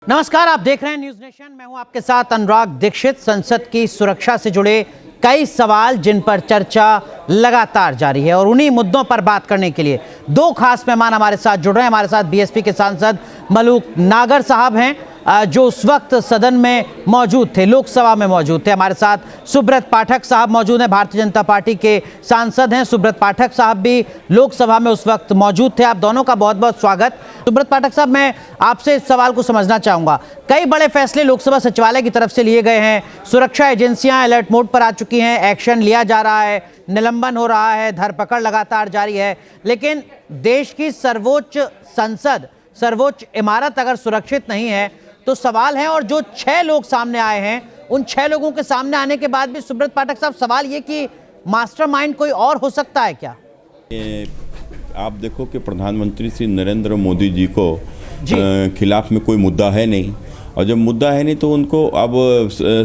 नमस्कार, आप देख रहे हैं न्यूज नेशन। मैं हूं आपके साथ अनुराग दीक्षित। संसद की सुरक्षा से जुड़े कई सवाल जिन पर चर्चा लगातार जारी है और उन्हीं मुद्दों पर बात करने के लिए दो खास मेहमान हमारे साथ जुड़ रहे हैं। हमारे साथ बीएसपी के सांसद मलूक नागर साहब हैं जो उस वक्त सदन में मौजूद थे, लोकसभा में मौजूद थे। हमारे साथ सुब्रत पाठक साहब मौजूद हैं, भारतीय जनता पार्टी के सांसद हैं। सुब्रत पाठक साहब भी लोकसभा में उस वक्त मौजूद थे। आप दोनों का बहुत बहुत स्वागत। सुब्रत पाठक साहब, मैं आपसे इस सवाल को समझना चाहूँगा। कई बड़े फैसले लोकसभा सचिवालय की तरफ से लिए गए हैं, सुरक्षा एजेंसियाँ अलर्ट मोड पर आ चुकी हैं, एक्शन लिया जा रहा है, निलंबन हो रहा है, धरपकड़ लगातार जारी है। लेकिन देश की सर्वोच्च संसद, सर्वोच्च इमारत अगर सुरक्षित नहीं है तो सवाल है। और जो 6 लोग सामने आए हैं, उन 6 लोगों के सामने आने के बाद भी सुब्रत पाठक साहब, सवाल ये कि मास्टरमाइंड कोई और हो सकता है क्या? आप देखो कि प्रधानमंत्री श्री नरेंद्र मोदी जी को खिलाफ में कोई मुद्दा है नहीं, और जब मुद्दा है नहीं तो उनको अब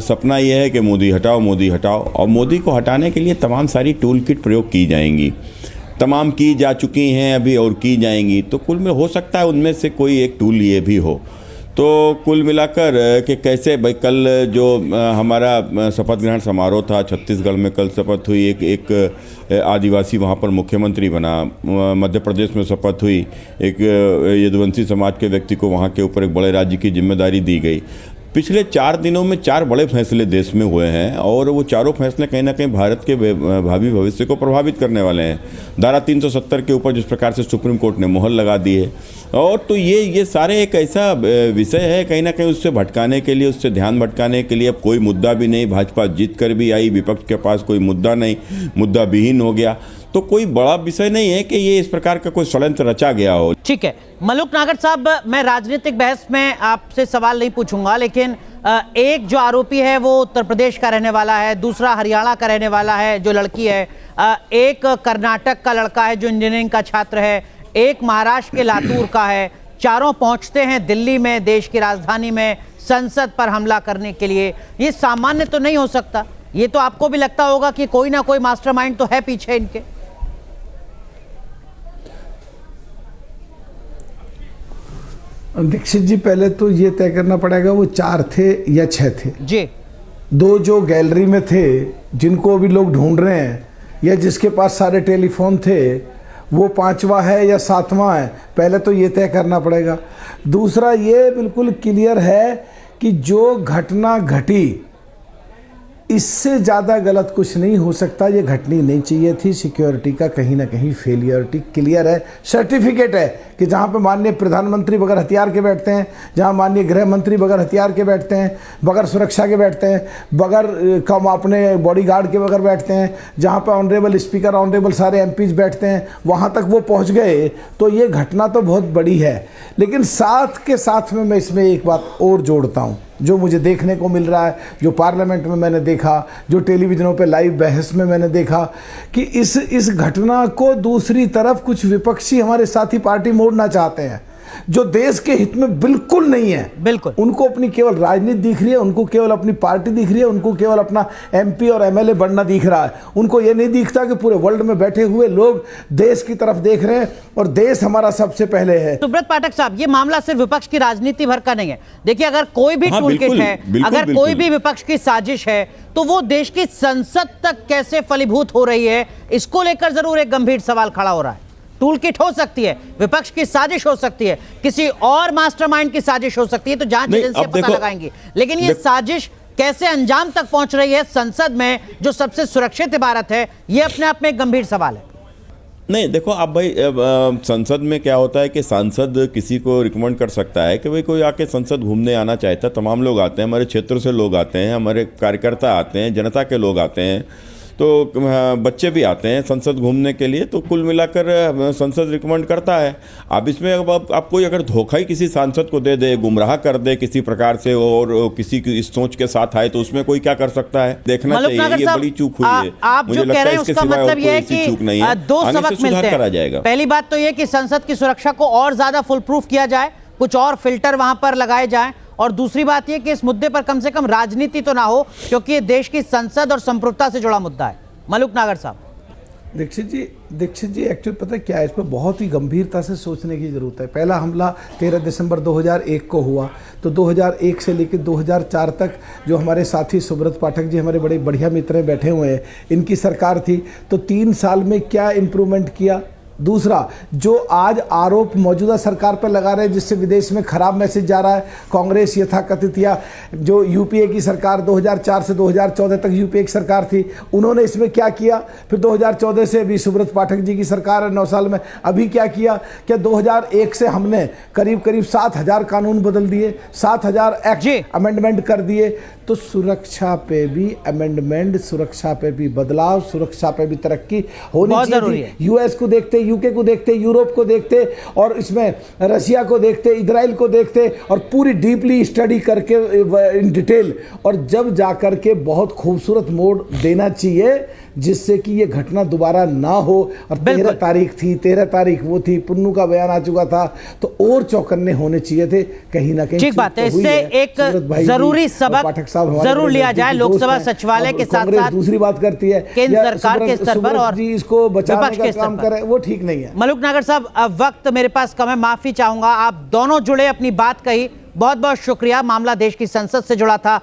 सपना यह है कि मोदी हटाओ, मोदी हटाओ। और मोदी को हटाने के लिए तमाम सारी टूल किट प्रयोग की जाएंगी, तमाम की जा चुकी हैं अभी और की जाएंगी। तो कुल में हो सकता है उनमें से कोई एक टूल ये भी हो। तो कुल मिलाकर कि कैसे भाई, कल जो हमारा शपथ ग्रहण समारोह था छत्तीसगढ़ में, कल शपथ हुई, एक आदिवासी वहाँ पर मुख्यमंत्री बना। मध्य प्रदेश में शपथ हुई, एक यदुवंशी समाज के व्यक्ति को वहाँ के ऊपर एक बड़े राज्य की जिम्मेदारी दी गई। पिछले 4 दिनों में 4 बड़े फैसले देश में हुए हैं और वो चारों फैसले कहीं ना कहीं भारत के भावी भविष्य को प्रभावित करने वाले हैं। धारा 370 के ऊपर जिस प्रकार से सुप्रीम कोर्ट ने मोहर लगा दी है, और तो ये सारे एक ऐसा विषय है कहीं ना कहीं उससे भटकाने के लिए, उससे ध्यान भटकाने के लिए अब कोई मुद्दा भी नहीं। भाजपा जीत कर भी आई, विपक्ष के पास कोई मुद्दा नहीं, मुद्दा विहीन हो गया। तो कोई बड़ा विषय नहीं है कि ये इस प्रकार का कोई षड्यंत्र रचा गया हो। ठीक है मलूक नागर साहब, मैं राजनीतिक बहस में आपसे सवाल नहीं पूछूंगा, लेकिन एक जो आरोपी है वो उत्तर प्रदेश का रहने वाला है, दूसरा हरियाणा का रहने वाला है जो लड़की है, एक कर्नाटक का लड़का है जो इंजीनियरिंग का छात्र है, एक महाराष्ट्र के लातूर का है। चारों पहुंचते हैं दिल्ली में, देश की राजधानी में, संसद पर हमला करने के लिए। ये सामान्य तो नहीं हो सकता। ये तो आपको भी लगता होगा कि कोई ना कोई मास्टरमाइंड तो है पीछे इनके। दीक्षित जी, पहले तो ये तय करना पड़ेगा वो 4 थे या 6 थे जी। 2 जो गैलरी में थे जिनको अभी लोग ढूंढ रहे हैं, या जिसके पास सारे टेलीफोन थे, वो 5वां है या 7वां है, पहले तो ये तय करना पड़ेगा। दूसरा, ये बिल्कुल क्लियर है कि जो घटना घटी इससे ज़्यादा गलत कुछ नहीं हो सकता। ये घटनी नहीं चाहिए थी। सिक्योरिटी का कहीं ना कहीं फेलियरिटी क्लियर है, सर्टिफिकेट है कि जहाँ पे माननीय प्रधानमंत्री बगैर हथियार के बैठते हैं, जहाँ माननीय गृह मंत्री बगैर हथियार के बैठते हैं, बगैर सुरक्षा के बैठते हैं, बगैर कम अपने बॉडीगार्ड के बगैर बैठते हैं, जहाँ पे ऑनरेबल स्पीकर, ऑनरेबल सारे एमपीज बैठते हैं, वहाँ तक वो पहुँच गए। तो ये घटना तो बहुत बड़ी है, लेकिन साथ के साथ में मैं इसमें एक बात और जोड़ता हूँ जो मुझे देखने को मिल रहा है, जो पार्लियामेंट में मैंने देखा, जो टेलीविजनों पे लाइव बहस में मैंने देखा, कि इस घटना को दूसरी तरफ कुछ विपक्षी हमारे साथी पार्टी मोड़ना चाहते हैं, जो देश के हित में बिल्कुल नहीं है। बिल्कुल, उनको अपनी केवल राजनीति दिख रही है, उनको केवल अपनी पार्टी दिख रही है, उनको केवल अपना एमपी और एमएलए बनना दिख रहा है। उनको ये नहीं दिखता कि पूरे वर्ल्ड में बैठे हुए लोग देश की तरफ देख रहे हैं और देश हमारा सबसे पहले है। सुब्रत पाठक साहब, ये मामला सिर्फ विपक्ष की राजनीति भर का नहीं है। देखिए, अगर कोई भी टूल किट है, अगर कोई भी विपक्ष की साजिश है, तो वो देश की संसद तक कैसे फलीभूत हो रही है, इसको लेकर जरूर एक गंभीर सवाल खड़ा हो रहा है। टूल किट हो सकती है, विपक्ष की साजिश हो सकती है, किसी और मास्टरमाइंड की साजिश हो सकती है, तो जांच एजेंसियां पता लगाएंगी। लेकिन ये साजिश कैसे अंजाम तक पहुंच रही है संसद में, जो सबसे सुरक्षित इमारत है, ये अपने आप में एक गंभीर सवाल है। नहीं, देखो आप भाई, संसद में क्या होता है कि सांसद किसी को रिकमेंड कर सकता है कि भाई कोई आके संसद घूमने आना चाहता है। तमाम लोग आते हैं, हमारे क्षेत्र से लोग आते हैं, हमारे कार्यकर्ता आते हैं, जनता के लोग आते हैं, तो बच्चे भी आते हैं संसद घूमने के लिए। तो कुल मिलाकर संसद रिकमेंड करता है। अब इसमें आप कोई अगर धोखा ही किसी सांसद को दे दे, गुमराह कर दे किसी प्रकार से, और किसी की इस सोच के साथ आए, तो उसमें कोई क्या कर सकता है? देखना चाहिए। ये बड़ी चूक हुई है। आप जो कह रहे हैं उसका मतलब ये है कि दो सबक मिलते हैं। पहली बात तो ये कि संसद की सुरक्षा को और ज्यादा फुल प्रूफ किया जाए, कुछ और फिल्टर वहां पर लगाए जाएं, और दूसरी बात यह कि इस मुद्दे पर कम से कम राजनीति तो ना हो, क्योंकि ये देश की संसद और संप्रभुता से जुड़ा मुद्दा है। मलूक नागर साहब, दीक्षित जी एक्चुअली पता है क्या है, इस पर बहुत ही गंभीरता से सोचने की ज़रूरत है। पहला हमला 13 दिसंबर 2001 को हुआ, तो 2001 से लेकर 2004 तक जो हमारे साथी सुब्रत पाठक जी हमारे बड़े बढ़िया मित्र हैं बैठे हुए हैं, इनकी सरकार थी, तो 3 साल में क्या इम्प्रूवमेंट किया। दूसरा, जो आज आरोप मौजूदा सरकार पर लगा रहे हैं जिससे विदेश में खराब मैसेज जा रहा है, कांग्रेस यथाकथित या जो यूपीए की सरकार 2004 से 2014 तक यूपीए की सरकार थी, उन्होंने इसमें क्या किया। फिर 2014 से अभी सुब्रत पाठक जी की सरकार है 9 साल में, अभी क्या किया। क्या 2001 से हमने करीब 7,000 कानून बदल दिए, 7,000 एक्ट अमेंडमेंट कर दिए। तो सुरक्षा पे भी अमेंडमेंट, सुरक्षा पे भी बदलाव, सुरक्षा पे भी तरक्की होनी चाहिए। यूएस को देखते, यूके को देखते, यूरोप को देखते, और इसमें रशिया को देखते, इजराइल को देखते, और पूरी डीपली स्टडी करके इन डिटेल, और जब जाकर के बहुत खूबसूरत मोड़ देना चाहिए जिससे कि ये घटना दोबारा ना हो। और 13 तारीख थी, 13 तारीख वो थी, पुन्नू का बयान आ चुका था, तो और चौकन्ने होने चाहिए थे कहीं ना कहीं। ठीक बात है, इससे एक जरूरी सबक जरूर लिया जाए लोकसभा सचिवालय के साथ साथ। दूसरी बात करती है केंद्र सरकार के स्तर पर और इसको बचाने का काम करे, वो ठीक नहीं है। मलूक नागर साहब, अब वक्त मेरे पास कम है, माफी चाहूंगा। आप दोनों जुड़े, अपनी बात कही, बहुत बहुत शुक्रिया। मामला देश की संसद से जुड़ा था।